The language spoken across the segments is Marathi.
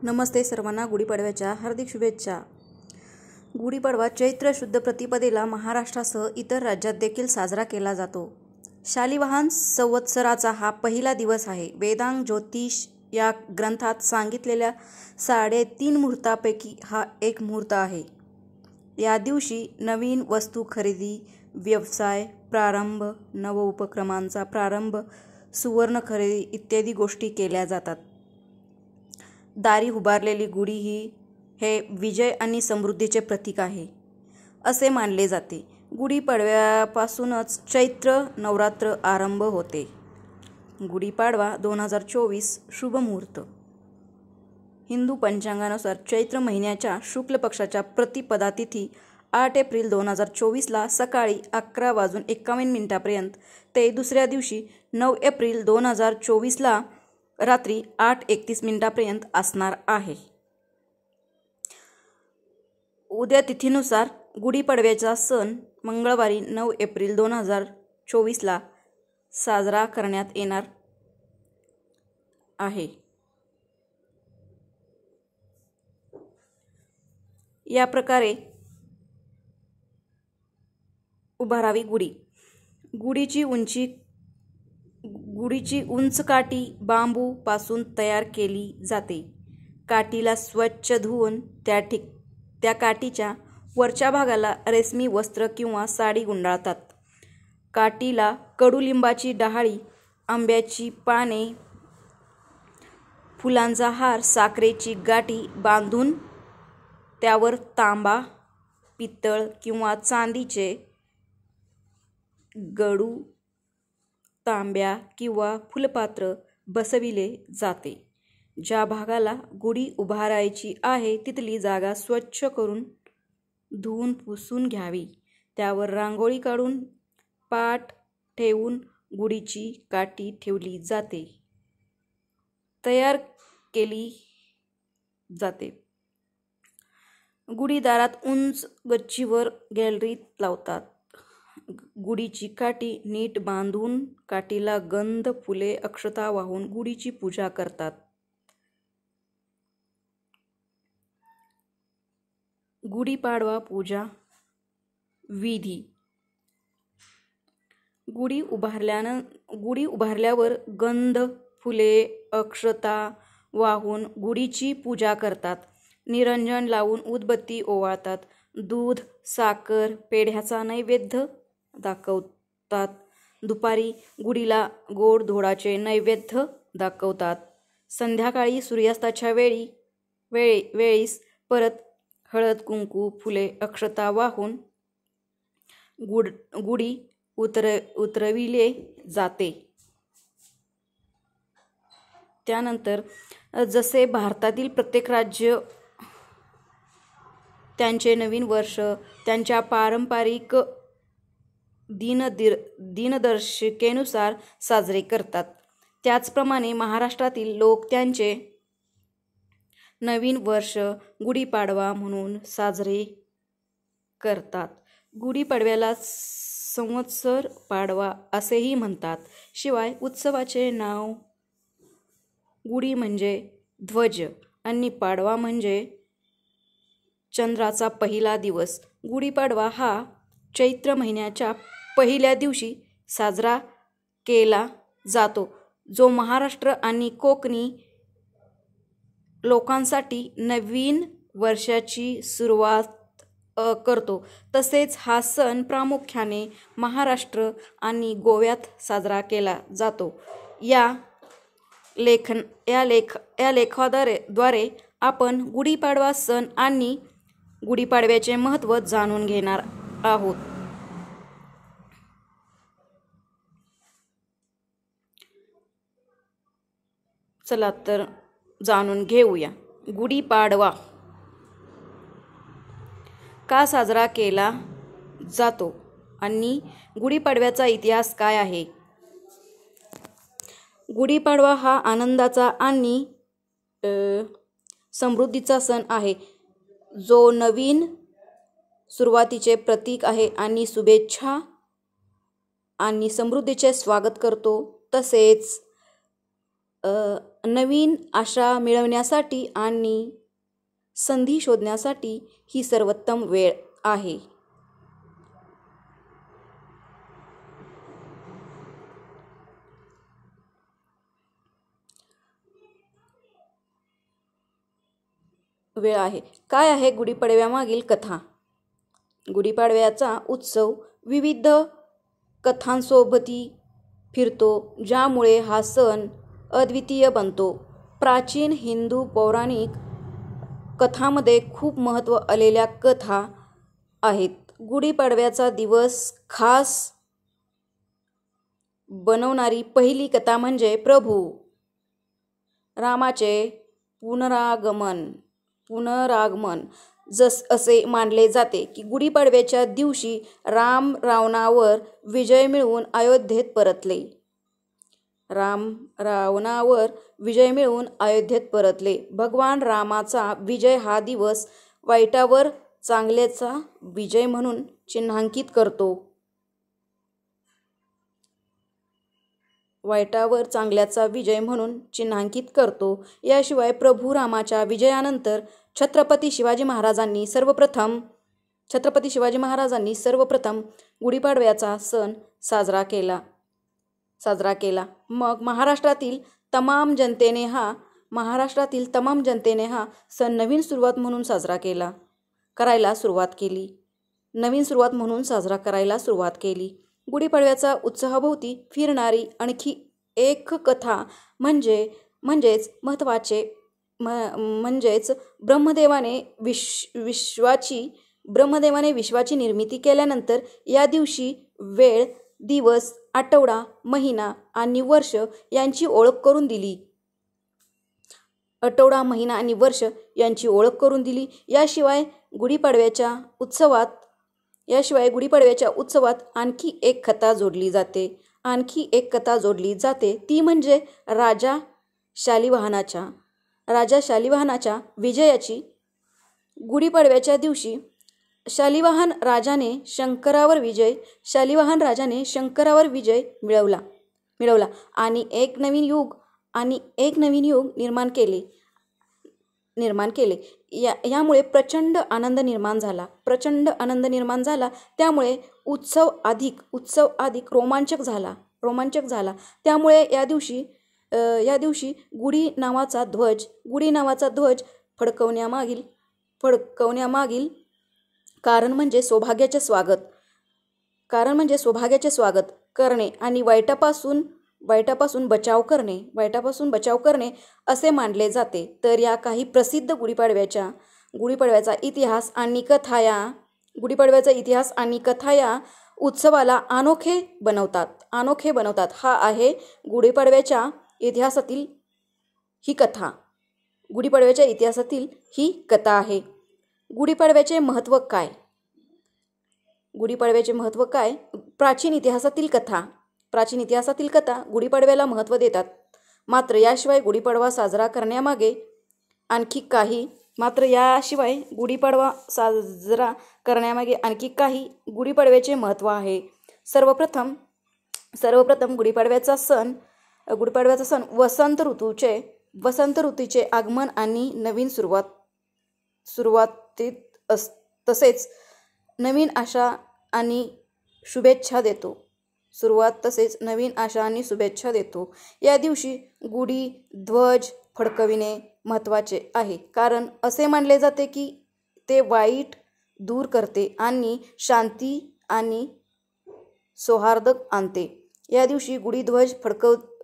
नमस्ते सर्वांना, गुढीपाडव्याच्या हार्दिक शुभेच्छा. गुढीपाडवा चैत्र शुद्ध प्रतिपदेला महाराष्ट्रासह इतर राज्यात देखील साजरा केला जातो. शालिवाहन संवत्सराचा हा पहिला दिवस आहे. वेदांग ज्योतिष या ग्रंथात सांगितलेल्या 3.5 मुहूर्तापैकी हा एक मुहूर्त आहे. या दिवशी नवीन वस्तू खरेदी, व्यवसाय प्रारंभ, नवउपक्रमांचा प्रारंभ, सुवर्ण खरेदी इत्यादी गोष्टी केल्या जातात. दारी उभारलेली गुढी हे विजय आणि समृद्धीचे प्रतीक आहे असे मानले जाते. गुढीपाडव्यापासूनच चैत्र नवरात्र आरंभ होते. गुढीपाडवा 2024 शुभ मुहूर्त. हिंदू पंचांगानुसार चैत्र महिन्याच्या शुक्ल पक्षाच्या प्रतिपदा तिथी 8 एप्रिल 2024ला सकाळी 11:51 पर्यंत ते दुसऱ्या दिवशी 9 एप्रिल 2024ला रात्री 8:31 पर्यंत असणार आहे. उद्या तिथीनुसार गुढीपाडव्याचा सण मंगळवारी 9 एप्रिल 2024ला साजरा करण्यात येणार आहे. या प्रकारे उभारावी गुढी. गुढीची उंच काठी बांबू पासून तयार केली जाते. काठीला स्वच्छ धुवून त्या काठीच्या वरच्या भागाला रेशमी वस्त्र किंवा साडी गुंडाळतात. काठीला कडुलिंबाची डहाळी, आंब्याची पाने, फुलांचा हार, साखरेची गाठी बांधून त्यावर तांबा, पितळ किंवा चांदीचे गडू, तांब्या किंवा फुलपात्र बसविले जाते. ज्या भागाला गुढी उभारायची आहे तिथली जागा स्वच्छ करून धुवून पुसून घ्यावी. त्यावर रांगोळी काढून पाट ठेवून गुढीची काठी ठेवली जाते. तयार केली जाते. गुढी दारात उंच गच्चीवर गॅलरीत लावतात. गुढीची काठी नीट बांधून काठीला गंध, फुले, अक्षता वाहून गुढीची पूजा करतात. गुढीपाडवा पूजा विधी. गुढी उभारल्यावर गंध, फुले, अक्षता वाहून गुढीची पूजा करतात. निरंजन लावून उदबत्ती ओवाळतात. दूध, साखर, पेढ्याचा नैवेद्य दाखवतात. दुपारी गुढीला गोड धोडाचे नैवेद्य दाखवतात. संध्याकाळी सूर्यास्ताच्या वेळीस परत हळद, कुंकू, फुले, अक्षता वाहून गुढी उतरविले जाते. त्यानंतर जसे भारतातील प्रत्येक राज्य त्यांचे नवीन वर्ष त्यांच्या पारंपरिक दिनदर्शिकेनुसार साजरे करतात, त्याचप्रमाणे महाराष्ट्रातील लोक त्यांचे नवीन वर्ष गुढीपाडवा म्हणून साजरे करतात. गुढीपाडव्याला संवत्सर पाडवा असेही म्हणतात. शिवाय उत्सवाचे नाव गुढी म्हणजे ध्वज आणि पाडवा म्हणजे चंद्राचा पहिला दिवस. गुढीपाडवा हा चैत्र महिन्याच्या पहिल्या दिवशी साजरा केला जातो, जो महाराष्ट्र आणि कोकणी लोकांसाठी नवीन वर्षाची सुरुवात करतो. तसेच हा सण प्रामुख्याने महाराष्ट्र आणि गोव्यात साजरा केला जातो. या लेखाद्वारे आपण गुढीपाडवा सण आणि गुढीपाडव्याचे महत्त्व जाणून घेणार आहोत. चला तर जाणून घेऊया. गुढीपाडवा का साजरा केला जातो आणि गुढीपाडव्याचा इतिहास काय आहे? गुढीपाडवा हा आनंदाचा आणि समृद्धीचा सण आहे, जो नवीन सुरुवातीचे प्रतीक आहे आणि शुभेच्छा आणि समृद्धीचे स्वागत करतो. तसेच नवीन आशा मिळवण्यासाठी आणि संधी शोधण्यासाठी ही सर्वोत्तम वेळ आहे. काय आहे गुढीपाडव्यामागील कथा? गुढीपाडव्याचा उत्सव विविध कथांसोबती फिरतो, ज्यामुळे हा सण अद्वितीय बनतो. प्राचीन हिंदू पौराणिक कथांमध्ये खूप महत्त्व असलेल्या कथा आहेत. गुढीपाडव्याचा दिवस खास बनवणारी पहिली कथा म्हणजे प्रभू रामाचे पुनरागमन. असे मानले जाते की गुढीपाडव्याच्या दिवशी राम रावणावर विजय मिळवून अयोध्येत परतले. भगवान रामाचा विजय हा दिवस वाईटावर चांगल्याचा विजय म्हणून चिन्हांकित करतो. याशिवाय प्रभू रामाच्या विजयानंतर छत्रपती शिवाजी महाराजांनी सर्वप्रथम गुढीपाडव्याचा सण साजरा केला. मग महाराष्ट्रातील तमाम जनतेने हा सण नवीन सुरुवात म्हणून साजरा करायला सुरुवात केली. गुढीपाडव्याचा उत्सवाभोवती फिरणारी आणखी एक कथा म्हणजेच ब्रह्मदेवाने विश्वाची निर्मिती केल्यानंतर या दिवशी वेळ, दिवस, आठवडा, महिना आणि वर्ष यांची ओळख करून दिली. याशिवाय गुढीपाडव्याच्या उत्सवात आणखी एक कथा जोडली जाते. ती म्हणजे राजा शालिवाहनाच्या विजयाची. गुढीपाडव्याच्या दिवशी शालिवाहन राजाने शंकरावर विजय मिळवला आणि एक नवीन युग निर्माण केले. यामुळे प्रचंड आनंद निर्माण झाला. त्यामुळे उत्सव अधिक रोमांचक झाला. त्यामुळे या दिवशी गुढी नावाचा ध्वज फडकवण्यामागील कारण म्हणजे सौभाग्याचे स्वागत करणे आणि वाईटापासून बचाव करणे असे मानले जाते. तर या काही प्रसिद्ध गुढीपाडव्याचा इतिहास आणि कथा या उत्सवाला अनोखे बनवतात. हा आहे गुढीपाडव्याच्या इतिहासातील ही कथा आहे. गुढीपाडव्याचे महत्त्व काय? प्राचीन इतिहासातील कथा गुढीपाडव्याला महत्त्व देतात. मात्र याशिवाय गुढीपाडवा साजरा करण्यामागे आणखी काही गुढीपाडव्याचे महत्त्व आहे. सर्वप्रथम गुढीपाडव्याचा सण वसंत ऋतूचे आगमन आणि नवीन सुरुवातीत तसेच नवीन आशा आणि शुभेच्छा देतो. या दिवशी गुढी ध्वज फडकविणे महत्त्वाचे आहे, कारण असे मानले जाते की ते वाईट दूर करते आणि शांती आणि सौहार्द आणते. या दिवशी गुढी ध्वज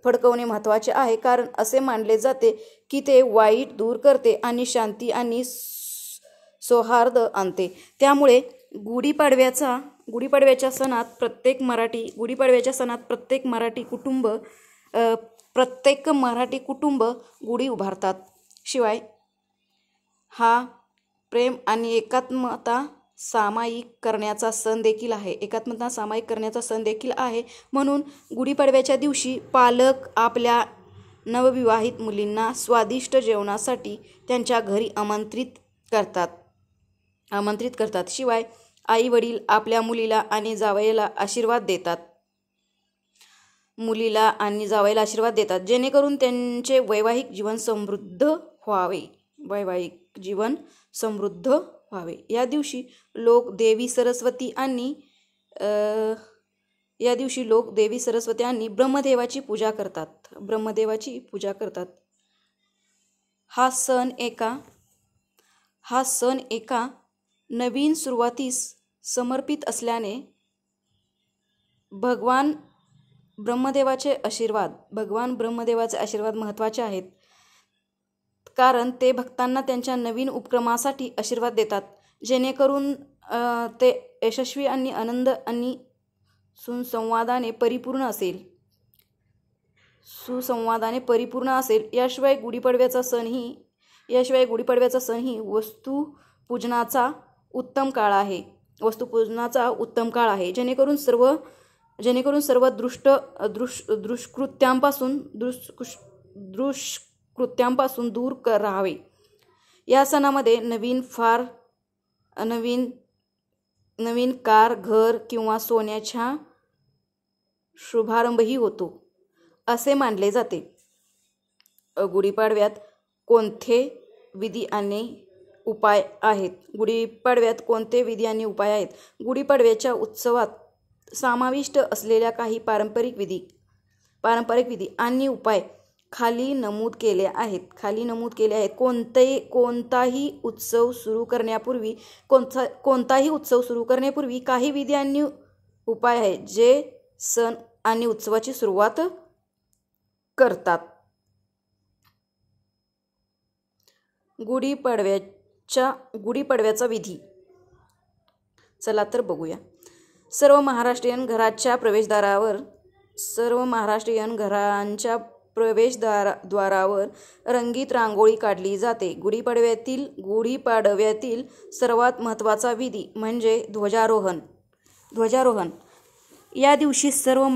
फडकवणे महत्त्वाचे आहे, कारण असे मानले जाते की ते वाईट दूर करते आणि शांती आणि सौहार्द आणते. त्यामुळे गुढीपाडव्याच्या सणात प्रत्येक मराठी कुटुंब गुढी उभारतात. शिवाय हा प्रेम आणि एकात्मता सामायिक करण्याचा सण देखील आहे. म्हणून गुढीपाडव्याच्या दिवशी पालक आपल्या नवविवाहित मुलींना स्वादिष्ट जेवणासाठी त्यांच्या घरी आमंत्रित करतात. शिवाय आई वडील आपल्या मुलीला आणि जावयाला आशीर्वाद देतात. मुलीला आणि जावयाला आशीर्वाद देतात, जेणेकरून त्यांचे वैवाहिक जीवन समृद्ध व्हावे. वैवाहिक जीवन समृद्ध व्हावे. या दिवशी लोक देवी सरस्वती आणि ब्रह्मदेवाची पूजा करतात. हा सण एका नवीन सुरुवातीस समर्पित असल्याने भगवान ब्रह्मदेवाचे आशीर्वाद महत्त्वाचे आहेत, कारण ते भक्तांना त्यांच्या नवीन उपक्रमासाठी आशीर्वाद देतात, जेणेकरून ते यशस्वी आणि आनंद आणि सुसंवादाने परिपूर्ण असेल. याशिवाय गुढीपाडव्याचा सण ही वस्तुपूजनाचा उत्तम काळ आहे, जेणेकरून सर्व दुष्कृत्यांपासून दूर राहावे. या सणामध्ये नवीन कार, घर किंवा सोन्याचा शुभारंभही होतो असे मानले जाते. गुढीपाडव्यात कोणते विधी आणि उपाय आहेत? गुढीपाडव्याच्या उत्सवात समाविष्ट असलेल्या काही पारंपरिक विधी आणि उपाय खाली नमूद केले आहेत. कोणताही उत्सव सुरू करण्यापूर्वी काही विधी आणि उपाय आहेत, जे सण आणि उत्सवाची सुरुवात करतात. गुढीपाडव्याचा विधी चला तर बघूया. सर्व महाराष्ट्रीयन प्रवेशद्वारावर रंगीत रांगोळी काढली जाते. गुढीपाडव्यातील सर्वात महत्त्वाचा विधी म्हणजे ध्वजारोहण. या दिवशी सर्व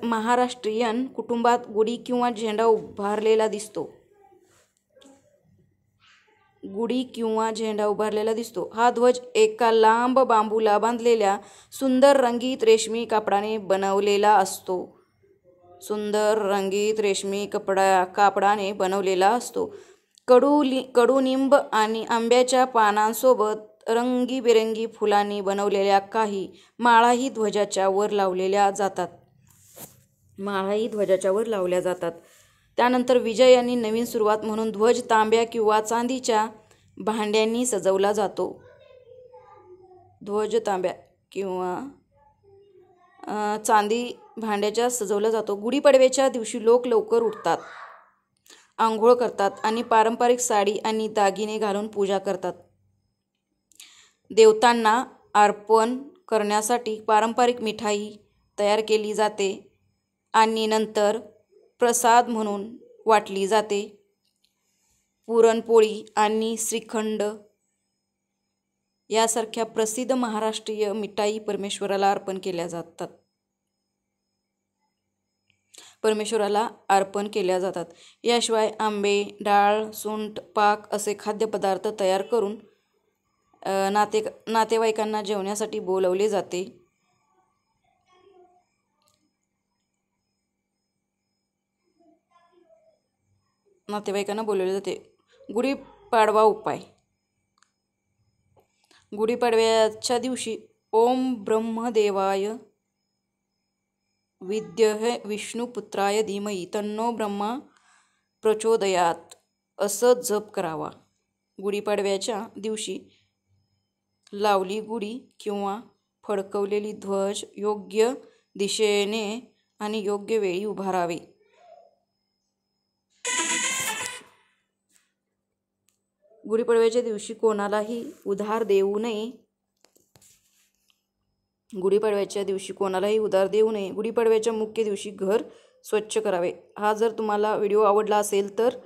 महाराष्ट्रीयन कुटुंबात गुढी किंवा झेंडा उभारलेला दिसतो. हा ध्वज एका लांब बांबूला बांधलेल्या सुंदर रंगीत रेशमी कापडाने बनवलेला असतो. कडुनिंब आणि आंब्याच्या पानांसोबत रंगीबेरंगी फुलांनी बनवलेल्या काही माळाही ध्वजाच्या वर लावल्या जातात. त्यानंतर विजय आणि नवीन सुरुवात म्हणून ध्वज तांब्या किंवा चांदीच्या भांड्यांनी सजवला जातो. गुढीपाडव्याच्या दिवशी लोक लवकर उठतात, आंघोळ करतात आणि पारंपरिक साडी आणि दागिने घालून पूजा करतात. देवतांना अर्पण करण्यासाठी पारंपरिक मिठाई तयार केली जाते आणि नंतर प्रसाद म्हणून वाटली जाते. पुरणपोळी आणि श्रीखंड यासारख्या प्रसिद्ध महाराष्ट्रीय मिठाई परमेश्वराला अर्पण केल्या जातात. याशिवाय आंबे, डाळ, सुंठ, पाक असे खाद्यपदार्थ तयार करून नातेवाईकांना जेवण्यासाठी बोलावले जाते. गुढीपाडवा उपाय. गुढीपाडव्याच्या दिवशी ओम ब्रह्मदेवाय विद्महे विष्णुपुत्राय धीमहि तन्नो ब्रह्मा प्रचोदयात असं जप करावा. गुढीपाडव्याच्या दिवशी लावली गुढी किंवा फडकवलेली ध्वज योग्य दिशेने आणि योग्य वेळी उभारावे. गुढीपाडव्याच्या दिवशी कोणालाही उधार देऊ नये. गुढीपाडव्याच्या मुख्य दिवशी घर स्वच्छ करावे. हा जर तुम्हाला व्हिडिओ आवडला असेल तर